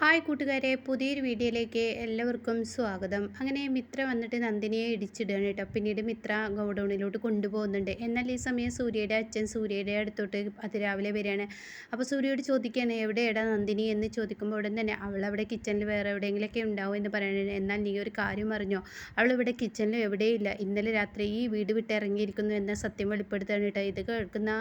Hi കൂട്ടുകാരെ, പുതിയൊരു വീഡിയോയിലേക്ക് എല്ലാവർക്കും സ്വാഗതം. അങ്ങനെ മിത്ര വന്നിട്ട് നന്ദിനിയെ ഇടിച്ചിടുകയാണ് കേട്ടോ. പിന്നീട് മിത്ര ഗോഡൗണിലോട്ട് കൊണ്ടുപോകുന്നുണ്ട്. എന്നാൽ ഈ സമയം സൂര്യയുടെ അച്ഛൻ സൂര്യയുടെ അടുത്തോട്ട് അതിരാവിലെ വരികയാണ്. അപ്പോൾ സൂര്യയോട് ചോദിക്കുകയാണ്, എവിടെയാടാ നന്ദിനി എന്ന് ചോദിക്കുമ്പോൾ ഉടൻ തന്നെ അവളവിടെ കിച്ചണിൽ വേറെ എവിടെയെങ്കിലുമൊക്കെ ഉണ്ടാവും എന്ന് പറയുന്നത്. എന്നാൽ നീ ഒരു കാര്യം അറിഞ്ഞോ, അവളിവിടെ കിച്ചണിലും എവിടെയില്ല, ഇന്നലെ രാത്രി ഈ വീട് വിട്ട് ഇറങ്ങിയിരിക്കുന്നു എന്ന സത്യം വെളിപ്പെടുത്തുകയാണ് കേട്ടോ. ഇത് കേൾക്കുന്ന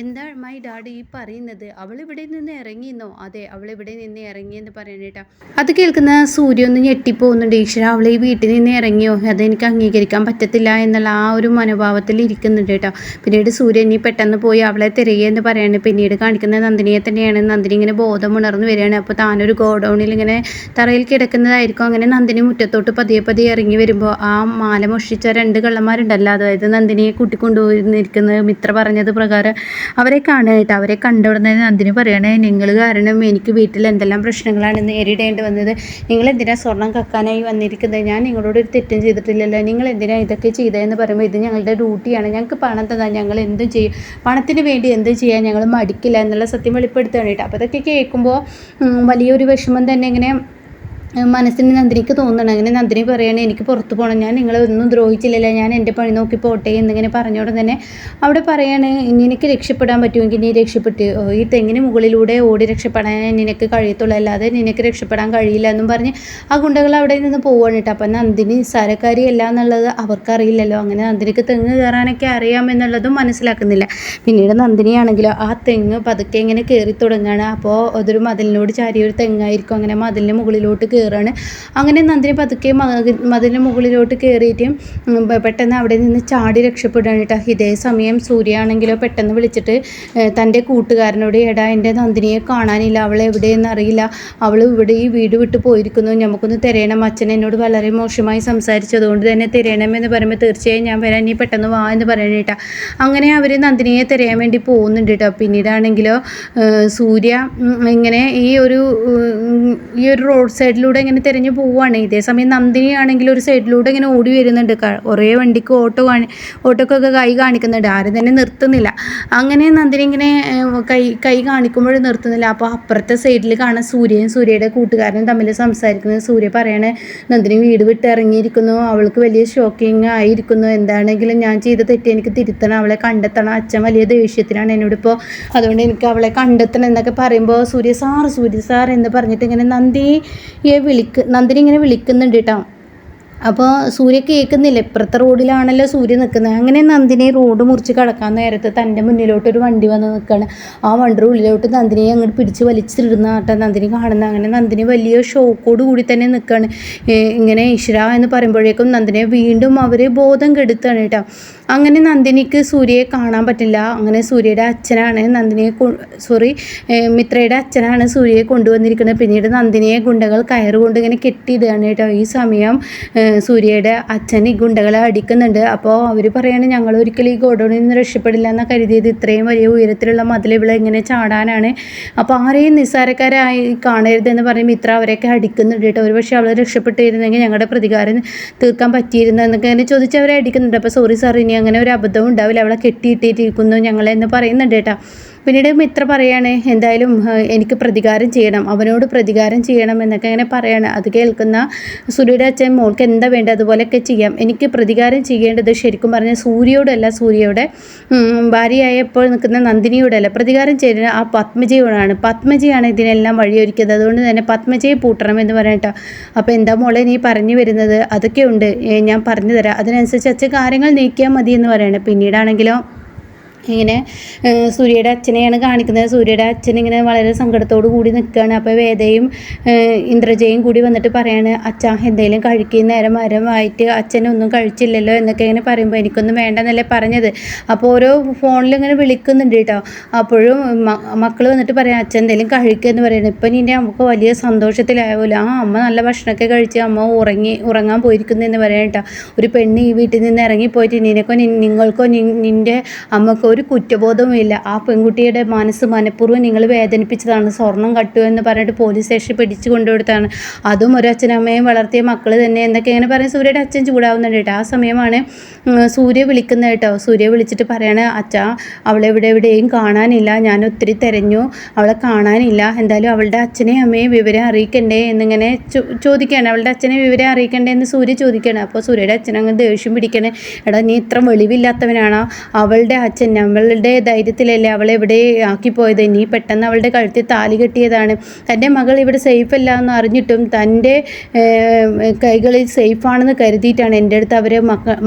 എന്താ മൈ ഡാഡി ഈ പറയുന്നത്, അവളിവിടെ നിന്ന് ഇറങ്ങിയെന്നോ? അതെ, അവളിവിടെ നിന്ന് ഇറങ്ങിയെന്ന് പറയണേട്ടാ. അത് കേൾക്കുന്ന സൂര്യ ഒന്ന് ഞെട്ടിപ്പോകുന്നുണ്ട്. ഈശ്വര, അവളെ ഈ വീട്ടിൽ നിന്ന് ഇറങ്ങിയോ, അതെനിക്ക് അംഗീകരിക്കാൻ പറ്റത്തില്ല എന്നുള്ള ആ ഒരു മനോഭാവത്തിൽ ഇരിക്കുന്നുണ്ട് കേട്ടോ. പിന്നീട് സൂര്യ ഇനി പെട്ടെന്ന് പോയി അവളെ തിരയുക പറയാണ്. പിന്നീട് കാണിക്കുന്ന നന്ദിനിയെ തന്നെയാണ്. നന്ദിനി ഇങ്ങനെ ബോധം ഉണർന്ന് വരികയാണ്. അപ്പോൾ താനൊരു ഗോഡൗണിൽ ഇങ്ങനെ തറയിൽ കിടക്കുന്നതായിരിക്കും. അങ്ങനെ നന്ദിനി മുറ്റത്തോട്ട് പതിയെ പതിയെ ഇറങ്ങി വരുമ്പോൾ ആ മാല മോഷ്ടിച്ച 2 കള്ളന്മാരുണ്ടല്ലോ, അതായത് നന്ദിനിയെ കൂട്ടിക്കൊണ്ടുപോയിരിക്കുന്നത് മിത്ര പറഞ്ഞത് പ്രകാരം അവരെ കാണാനായിട്ട്. അവരെ കണ്ട ഉടനെ നന്ദിനി പറയണേ, നിങ്ങൾ കാരണം എനിക്ക് വീട്ടിൽ എന്തെല്ലാം പ്രശ്നങ്ങളാണ് നേരിടേണ്ടി വന്നത്. നിങ്ങൾ എന്തിനാ സ്വർണം കക്കാനായി വന്നിരിക്കുന്നത്? ഞാൻ നിങ്ങളോട് ഒരു തെറ്റും ചെയ്തിട്ടില്ലല്ലോ, നിങ്ങൾ എന്തിനാ ഇതൊക്കെ ചെയ്തതെന്ന് പറയുമ്പോൾ ഇത് ഞങ്ങളുടെ ഡ്യൂട്ടിയാണ്, ഞങ്ങൾക്ക് പണം തന്നാൽ ഞങ്ങൾ എന്തും ചെയ്യും, പണത്തിന് വേണ്ടി എന്തും ചെയ്യാൻ ഞങ്ങൾ മടിക്കില്ല എന്നുള്ള സത്യം വെളിപ്പെടുത്തുകയാണ് കേട്ടോ. അപ്പോൾ അതൊക്കെ കേൾക്കുമ്പോൾ വലിയൊരു വിഷമം തന്നെ ഇങ്ങനെ മനസ്സിന് നന്ദിനിക്ക് തോന്നണം. അങ്ങനെ നന്ദിനി പറയണേ, എനിക്ക് പുറത്ത് പോകണം, ഞാൻ നിങ്ങളെ ഒന്നും ദ്രോഹിച്ചില്ലല്ലോ, ഞാൻ എൻ്റെ പണി നോക്കി പോട്ടെ എന്നിങ്ങനെ പറഞ്ഞോടെ തന്നെ അവിടെ പറയാണ്, നിനക്ക് രക്ഷപ്പെടാൻ പറ്റുമെങ്കിൽ നീ രക്ഷപ്പെട്ട് ഈ തെങ്ങിന് മുകളിലൂടെ ഓടി രക്ഷപ്പെടാൻ നിനക്ക് കഴിയത്തുള്ളൂ, അല്ലാതെ നിനക്ക് രക്ഷപ്പെടാൻ കഴിയില്ല എന്നും പറഞ്ഞ് ആ ഗുണ്ടകൾ അവിടെ നിന്ന് പോവാണ് കേട്ടോ. അപ്പം നന്ദിനി നിസ്സാരക്കാരിയല്ല എന്നുള്ളത് അവർക്കറിയില്ലല്ലോ. അങ്ങനെ നന്ദിനിക്ക് തെങ്ങ് കയറാനൊക്കെ അറിയാമെന്നുള്ളതും മനസ്സിലാക്കുന്നില്ല. പിന്നീട് നന്ദിനിയാണെങ്കിലോ ആ തെങ്ങ് പതുക്കെ ഇങ്ങനെ കയറി തുടങ്ങുകയാണ്. അപ്പോൾ അതൊരു മതിലിനോട് ചാരിയൊരു തെങ്ങായിരിക്കും. അങ്ങനെ മതിലിന് മുകളിലോട്ട് കയറാണ്. അങ്ങനെ നന്ദിനി പതുക്കെ മതിലിന് മുകളിലോട്ട് കയറിയിട്ട് പെട്ടെന്ന് അവിടെ നിന്ന് ചാടി രക്ഷപ്പെടുകയാണ് കേട്ടോ. ഇതേ സമയം സൂര്യ ആണെങ്കിലോ പെട്ടെന്ന് വിളിച്ചിട്ട് തൻ്റെ കൂട്ടുകാരനോട്, എടാ എൻ്റെ നന്ദിനിയെ കാണാനില്ല, അവളെ എവിടെയെന്ന് അറിയില്ല, അവൾ ഇവിടെ ഈ വീട് വിട്ട് പോയിരിക്കുന്നു, നമുക്കൊന്ന് തിരയണം, അച്ഛൻ എന്നോട് വളരെ മോശമായി സംസാരിച്ചതുകൊണ്ട് തന്നെ തിരയണമെന്ന് പറയുമ്പോൾ തീർച്ചയായും ഞാൻ വരാൻ, നീ പെട്ടെന്ന് വാ എന്ന് പറയണ കേട്ടോ. അങ്ങനെ അവർ നന്ദിനിയെ തിരയാൻ വേണ്ടി പോകുന്നുണ്ട് കേട്ടോ. പിന്നീടാണെങ്കിലോ സൂര്യ ഇങ്ങനെ ഈ ഒരു റോഡ് സൈഡിലൂടെ ഇങ്ങനെ തിരഞ്ഞു പോവുകയാണ്. ഇതേ സമയം നന്ദിനിയാണെങ്കിൽ ഒരു സൈഡിലൂടെ ഇങ്ങനെ ഓടി വരുന്നുണ്ട്. കുറേ വണ്ടിക്ക് ഓട്ടോക്കൊക്കെ കൈ കാണിക്കുന്നുണ്ട്, ആരും തന്നെ നിർത്തുന്നില്ല. അങ്ങനെ നന്ദിനി ഇങ്ങനെ കൈ കാണിക്കുമ്പോൾ നിർത്തുന്നില്ല. അപ്പോൾ അപ്പുറത്തെ സൈഡിൽ കാണാൻ സൂര്യയും സൂര്യയുടെ കൂട്ടുകാരനും തമ്മിൽ സംസാരിക്കുന്നത്. സൂര്യ പറയാണ്, നന്ദിനി വീട് വിട്ട് ഇറങ്ങിയിരിക്കുന്നു, അവൾക്ക് വലിയ ഷോക്കിങ് ആയിരിക്കുന്നു, എന്താണെങ്കിലും ഞാൻ ചെയ്ത തെറ്റ് എനിക്ക് തിരുത്തണം, അവളെ കണ്ടെത്തണം, അച്ഛൻ വലിയ ദേഷ്യത്തിനാണ് എന്നോടിപ്പോൾ, അതുകൊണ്ട് എനിക്ക് അവളെ കണ്ടെത്തണം എന്നൊക്കെ പറയുമ്പോൾ സൂര്യ സാർ എന്ന് പറഞ്ഞിട്ട് ഇങ്ങനെ നന്ദിനി ഇങ്ങനെ വിളിക്കുന്നുണ്ട് കേട്ടോ. അപ്പോൾ സൂര്യ കേൾക്കുന്നില്ല, ഇപ്പുറത്തെ റോഡിലാണല്ലോ സൂര്യ നിൽക്കുന്നത്. അങ്ങനെ നന്ദിനി റോഡ് മുറിച്ച് കടക്കാൻ നേരത്ത് തൻ്റെ മുന്നിലോട്ടൊരു വണ്ടി വന്ന് നിൽക്കുകയാണ്. ആ വണ്ടിയുടെ ഉള്ളിലോട്ട് നന്ദിനിയെ അങ്ങോട്ട് പിടിച്ച് വലിച്ചിരുന്ന കേട്ടോ നന്ദിനി കാണുന്നത്. അങ്ങനെ നന്ദിനി വലിയ ഷോക്കോട് കൂടി തന്നെ നിൽക്കുകയാണ്. ഇങ്ങനെ ഈശ്വര എന്ന് പറയുമ്പോഴേക്കും നന്ദിനിയെ വീണ്ടും അവർ ബോധം കെടുത്താണ് കേട്ടോ. അങ്ങനെ നന്ദിനിക്ക് സൂര്യയെ കാണാൻ പറ്റില്ല. അങ്ങനെ സൂര്യയുടെ അച്ഛനാണ് മിത്രയുടെ അച്ഛനാണ് സൂര്യയെ കൊണ്ടുവന്നിരിക്കുന്നത്. പിന്നീട് നന്ദിനിയെ ഗുണ്ടകൾ കയറുകൊണ്ട് ഇങ്ങനെ കെട്ടിയിടുകയാണ് കേട്ടോ. ഈ സമയം സൂര്യയുടെ അച്ഛൻ ഈ ഗുണ്ടകളെ അടിക്കുന്നുണ്ട്. അപ്പോൾ അവർ പറയുകയാണ്, ഞങ്ങൾ ഒരിക്കലും ഈ ഗോഡൗണിൽ നിന്ന് രക്ഷപ്പെടില്ല എന്നാണ് കരുതിയത്, ഇത്രയും വലിയ ഉയരത്തിലുള്ള മതിൽ ഇവിടെ ഇങ്ങനെ ചാടാനാണ്, അപ്പോൾ ആരെയും നിസ്സാരക്കാരായി കാണരുതെന്ന് പറഞ്ഞ് മിത്ര അവരെയൊക്കെ അടിക്കുന്നുണ്ട് കേട്ടോ. ഒരു പക്ഷേ അവൾ രക്ഷപ്പെട്ടിരുന്നെങ്കിൽ ഞങ്ങളുടെ പ്രതികാരം തീർക്കാൻ പറ്റിയിരുന്നു എന്നൊക്കെ അങ്ങനെ ചോദിച്ച് അവരെ അടിക്കുന്നുണ്ട്. അപ്പോൾ സോറി സാർ, ഇനി അങ്ങനെ ഒരു അബദ്ധം ഉണ്ടാവില്ല, അവളെ കെട്ടിയിട്ടിരിക്കുന്നു ഞങ്ങളെന്ന് പറയുന്നുണ്ട് കേട്ടോ. പിന്നീട് മിത്ര പറയാണ്, എന്തായാലും എനിക്ക് പ്രതികാരം ചെയ്യണം, അവനോട് പ്രതികാരം ചെയ്യണം എന്നൊക്കെ അങ്ങനെ പറയാണ്. അത് കേൾക്കുന്ന സൂര്യയുടെ അച്ഛൻ, മോൾക്ക് എന്താ വേണ്ടത് അതുപോലെയൊക്കെ ചെയ്യാം, എനിക്ക് പ്രതികാരം ചെയ്യേണ്ടത് ശരിക്കും പറഞ്ഞാൽ സൂര്യയോടല്ല, സൂര്യയുടെ ഭാര്യയായ ഇപ്പോൾ നിൽക്കുന്ന നന്ദിനിയോടല്ല, പ്രതികാരം ചെയ്യുന്നത് ആ പത്മജയോടാണ്. പത്മജയാണ് ഇതിനെല്ലാം വഴിയൊരുക്കിയത്, അതുകൊണ്ട് തന്നെ പത്മജയെ പൂട്ടണം എന്ന് പറയട്ടോ. അപ്പോൾ എന്താ മോളെ നീ പറഞ്ഞു വരുന്നത്? അതൊക്കെ ഉണ്ട്, ഞാൻ പറഞ്ഞു തരാം, അതിനനുസരിച്ച് അച്ഛൻ കാര്യങ്ങൾ നീക്കിയാൽ മതി എന്ന് പറയണം. പിന്നീടാണെങ്കിലോ ഇങ്ങനെ സൂര്യയുടെ അച്ഛനെയാണ് കാണിക്കുന്നത്. സൂര്യയുടെ അച്ഛൻ ഇങ്ങനെ വളരെ സങ്കടത്തോടു കൂടി നിൽക്കുകയാണ്. അപ്പോൾ വേദയും ഇന്ദ്രജയും കൂടി വന്നിട്ട് പറയാണ്, അച്ഛാ എന്തെങ്കിലും കഴിക്കുന്ന നേരമായിട്ട് അച്ഛനൊന്നും കഴിച്ചില്ലല്ലോ എന്നൊക്കെ ഇങ്ങനെ പറയുമ്പോൾ എനിക്കൊന്നും വേണ്ടെന്നല്ലേ പറഞ്ഞത്. അപ്പോൾ ഓരോ ഫോണിൽ ഇങ്ങനെ വിളിക്കുന്നുണ്ട് കേട്ടോ. അപ്പോഴും മക്കൾ വന്നിട്ട് പറയാം, അച്ഛൻ എന്തെങ്കിലും കഴിക്കുക എന്ന് പറയുന്നത്. ഇപ്പം നിൻ്റെ നമുക്ക് വലിയ സന്തോഷത്തിലായല്ലോ, അമ്മ നല്ല ഭക്ഷണമൊക്കെ കഴിച്ച് അമ്മ ഉറങ്ങാൻ പോയിരിക്കുന്നു എന്ന് പറയാം കേട്ടോ. ഒരു പെണ്ണ് ഈ വീട്ടിൽ നിന്ന് ഇറങ്ങിപ്പോയിട്ട് നിങ്ങൾക്കോ നിൻ്റെ അമ്മക്കോ ഒരു കുറ്റബോധവും ഇല്ല. ആ പെൺകുട്ടിയുടെ മനസ്സ് മനഃപൂർവ്വം നിങ്ങൾ വേദനിപ്പിച്ചതാണ്, സ്വർണം കട്ടു എന്ന് പറഞ്ഞിട്ട് പോലീസ് സ്റ്റേഷനിൽ പിടിച്ചു കൊണ്ടുകൊടുത്താണ്, അതും ഒരു അച്ഛനമ്മയും വളർത്തിയ മക്കൾ തന്നെ എന്നൊക്കെ ഇങ്ങനെ പറയും. സൂര്യയുടെ അച്ഛൻ ചൂടാവുന്നുണ്ട് കേട്ടോ. ആ സമയമാണ് സൂര്യ വിളിക്കുന്നത് കേട്ടോ. സൂര്യ വിളിച്ചിട്ട് പറയാണ്, അച്ഛാ അവളെ എവിടെയും കാണാനില്ല, ഞാൻ ഒത്തിരി തിരഞ്ഞു, അവളെ കാണാനില്ല, എന്തായാലും അവളുടെ അച്ഛനെയും അമ്മയും വിവരം അറിയിക്കണ്ടേ എന്നിങ്ങനെ ചോദിക്കുകയാണ്. അവളുടെ അച്ഛനെ വിവരം അറിയിക്കണ്ടേ എന്ന് സൂര്യ ചോദിക്കുകയാണ്. അപ്പോൾ സൂര്യയുടെ അച്ഛൻ അങ്ങ് ദേഷ്യം പിടിക്കണേ, എടാ നീ ഇത്ര വെളിവില്ലാത്തവനാണോ? അവളുടെ അച്ഛൻ നമ്മളുടെ ധൈര്യത്തിലല്ലേ അവളെ എവിടെ ആക്കിപ്പോയത്, നീ പെട്ടെന്ന് അവളുടെ കഴുത്തിൽ താലി കെട്ടിയതാണ്, തൻ്റെ മകൾ ഇവിടെ സേഫ് അല്ല എന്ന് അറിഞ്ഞിട്ടും തൻ്റെ കൈകളിൽ സേഫാണെന്ന് കരുതിയിട്ടാണ് എൻ്റെ അടുത്ത് അവരെ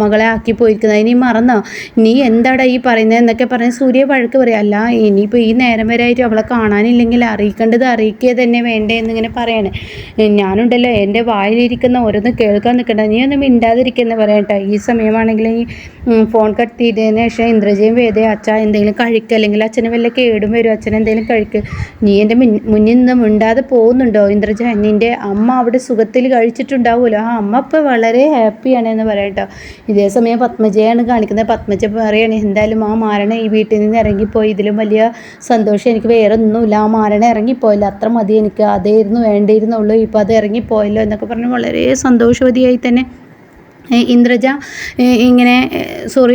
മകളെ ആക്കിപ്പോയിരിക്കുന്നത്, ഇനി മറന്നോ, നീ എന്താടാ ഈ പറയുന്നത് എന്നൊക്കെ പറഞ്ഞ് സൂര്യ വഴക്ക് പറയാം. അല്ല ഇനിയിപ്പോൾ ഈ നേരം വരെ ആയിട്ട് അവളെ കാണാനില്ലെങ്കിൽ അറിയിക്കേണ്ടത് അറിയിക്കുക തന്നെ വേണ്ടേ എന്നിങ്ങനെ പറയാണ്. ഞാനുണ്ടല്ലോ എൻ്റെ വായിലിരിക്കുന്ന ഓരോന്ന് കേൾക്കാൻ നിൽക്കണ്ട, നീ ഒന്നും മിണ്ടാതിരിക്കുമെന്ന് പറയട്ടെ. ഈ സമയമാണെങ്കിൽ ഈ ഫോൺ കട്ട് ചെയ്തതിന് ശേഷം ഇന്ദ്രജയും വേദയും, അച്ഛ എന്തെങ്കിലും കഴിക്കുക, അല്ലെങ്കിൽ അച്ഛന് വല്ല കേടും വരും, അച്ഛൻ എന്തെങ്കിലും കഴിക്കുക, നീ എൻ്റെ മുന്നിൽ നിന്ന് മിണ്ടാതെ പോകുന്നുണ്ടോ ഇന്ദ്രജ, നിൻ്റെ അമ്മ അവിടെ സുഖത്തിൽ കഴിച്ചിട്ടുണ്ടാവുമല്ലോ, ആ അമ്മ ഇപ്പോൾ വളരെ ഹാപ്പിയാണ് എന്ന് പറയട്ടോ. ഇതേ സമയം പത്മജയാണ് കാണിക്കുന്നത്. പത്മജ പറയുകയാണ്, എന്തായാലും ആ മാരണ ഈ വീട്ടിൽ നിന്ന് ഇറങ്ങിപ്പോയി, ഇതിലും വലിയ സന്തോഷം എനിക്ക് വേറെ ഒന്നുമില്ല, ആ മാരണ ഇറങ്ങിപ്പോയല്ലോ, അത്ര മതി എനിക്ക്, അതായിരുന്നു വേണ്ടിയിരുന്നുള്ളൂ, ഇപ്പോൾ അത് ഇറങ്ങിപ്പോയല്ലോ എന്നൊക്കെ പറഞ്ഞ് വളരെ സന്തോഷവതിയായി തന്നെ ഇന്ദ്രജ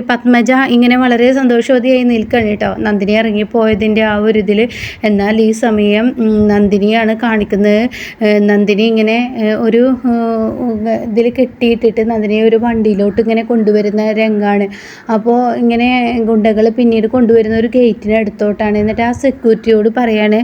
പത്മജ ഇങ്ങനെ വളരെ സന്തോഷവതിയായി നിൽക്കുകയാണ് കേട്ടോ, നന്ദിനി ഇറങ്ങിപ്പോയതിൻ്റെ ആ ഒരു ഇതിൽ. എന്നാൽ ഈ സമയം നന്ദിനിയാണ് കാണിക്കുന്നത്. നന്ദിനി ഇങ്ങനെ ഒരു ഇതിൽ കെട്ടിയിട്ടിട്ട് നന്ദിനിയെ ഒരു വണ്ടിയിലോട്ട് ഇങ്ങനെ കൊണ്ടുവരുന്ന രംഗമാണ്. അപ്പോൾ ഇങ്ങനെ ഗുണ്ടകൾ പിന്നീട് കൊണ്ടുവരുന്ന ഒരു ഗേറ്റിന് അടുത്തോട്ടാണ്. എന്നിട്ട് ആ സെക്യൂരിറ്റിയോട് പറയാണ്,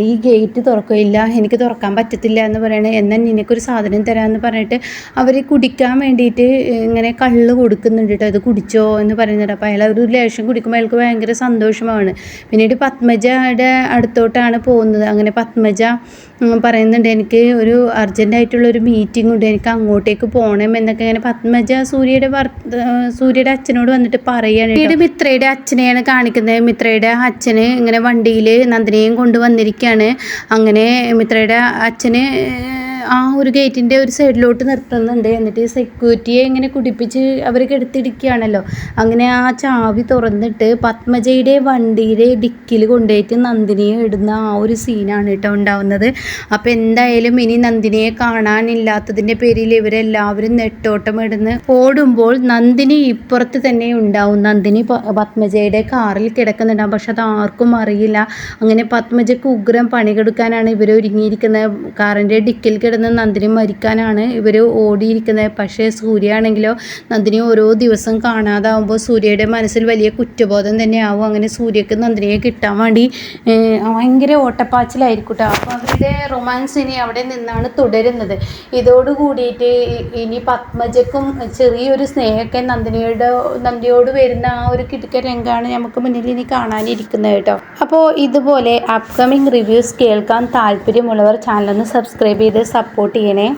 ഈ ഗേറ്റ് തുറക്കില്ല, എനിക്ക് തുറക്കാൻ പറ്റത്തില്ല എന്ന് പറയണേ, എന്നാൽ നിനക്കൊരു സാധനം തരാമെന്ന് പറഞ്ഞിട്ട് അവർ കുടിക്കാൻ വേണ്ടി ഇങ്ങനെ കള്ള് കൊടുക്കുന്നുണ്ട് കേട്ടോ, ഇത് കുടിച്ചോ എന്ന് പറയുന്നുണ്ട്. അപ്പോൾ അയാൾ ഒരു ലേശം കുടിക്കുമ്പോൾ അയാൾക്ക് ഭയങ്കര സന്തോഷമാണ്. പിന്നീട് പത്മജയുടെ അടുത്തോട്ടാണ് പോകുന്നത്. അങ്ങനെ പത്മജ പറയുന്നുണ്ട്, എനിക്ക് ഒരു അർജൻറ്റായിട്ടുള്ളൊരു മീറ്റിംഗ് ഉണ്ട്, എനിക്ക് അങ്ങോട്ടേക്ക് പോകണം എന്നൊക്കെ ഇങ്ങനെ പത്മജ സൂര്യയുടെ അച്ഛനോട് വന്നിട്ട് പറയുകയാണ്. പിന്നീട് മിത്രയുടെ അച്ഛനെയാണ് കാണിക്കുന്നത്. മിത്രയുടെ അച്ഛന് ഇങ്ങനെ വണ്ടിയിൽ നന്ദിനിയും കൊണ്ടുവന്നിരിക്കുകയാണ്. അങ്ങനെ മിത്രയുടെ അച്ഛന് ആ ഒരു ഗേറ്റിൻ്റെ ഒരു സൈഡിലോട്ട് നിർത്തുന്നുണ്ട്. എന്നിട്ട് സെക്യൂരിറ്റിയെ ഇങ്ങനെ കുടിപ്പിച്ച് അവർ കെടുത്തിടിക്കുകയാണല്ലോ. അങ്ങനെ ആ ചാവി തുറന്നിട്ട് പത്മജയുടെ വണ്ടിയുടെ ഡിക്കിൽ കൊണ്ടുപോയിട്ട് നന്ദിനിയെ ഇടുന്ന ആ ഒരു സീനാണ് കേട്ടോ ഉണ്ടാവുന്നത്. അപ്പോൾ എന്തായാലും ഇനി നന്ദിനിയെ കാണാനില്ലാത്തതിൻ്റെ പേരിൽ ഇവരെല്ലാവരും നെട്ടോട്ടം ഇടുന്ന് ഓടുമ്പോൾ നന്ദിനി ഇപ്പുറത്ത് തന്നെ ഉണ്ടാവും. നന്ദിനി പത്മജയുടെ കാറിൽ കിടക്കുന്നുണ്ടാവും, പക്ഷെ അത് ആർക്കും അറിയില്ല. അങ്ങനെ പത്മജയ്ക്ക് ഉഗ്രം പണി കൊടുക്കാനാണ് ഇവർ ഒരുങ്ങിയിരിക്കുന്നത്. കാറിൻ്റെ ഡിക്കിൽ നന്ദിനി മരിക്കാനാണ് ഇവർ ഓടിയിരിക്കുന്നത്. പക്ഷേ സൂര്യ ആണെങ്കിലോ നന്ദിനി ഓരോ ദിവസം കാണാതാവുമ്പോൾ സൂര്യയുടെ മനസ്സിൽ വലിയ കുറ്റബോധം തന്നെ ആവും. അങ്ങനെ സൂര്യക്ക് നന്ദിനിയെ കിട്ടാൻ വേണ്ടി ഭയങ്കര ഓട്ടപ്പാച്ചിലായിരിക്കും കേട്ടോ. അപ്പോൾ അവരുടെ റൊമാൻസ് ഇനി അവിടെ നിന്നാണ് തുടരുന്നത്. ഇതോടുകൂടിയിട്ട് ഇനി പത്മജക്കും ചെറിയൊരു സ്നേഹമൊക്കെ നന്ദിനിയോട് വരുന്ന ആ ഒരു കിടുക്ക രംഗമാണ് നമുക്ക് മുന്നിൽ ഇനി കാണാനിരിക്കുന്നത് കേട്ടോ. അപ്പോൾ ഇതുപോലെ അപ്കമിങ് റിവ്യൂസ് കേൾക്കാൻ താല്പര്യമുള്ളവർ ചാനലൊന്ന് സബ്സ്ക്രൈബ് ചെയ്ത് സപ്പോർട്ട് ചെയ്യണേ.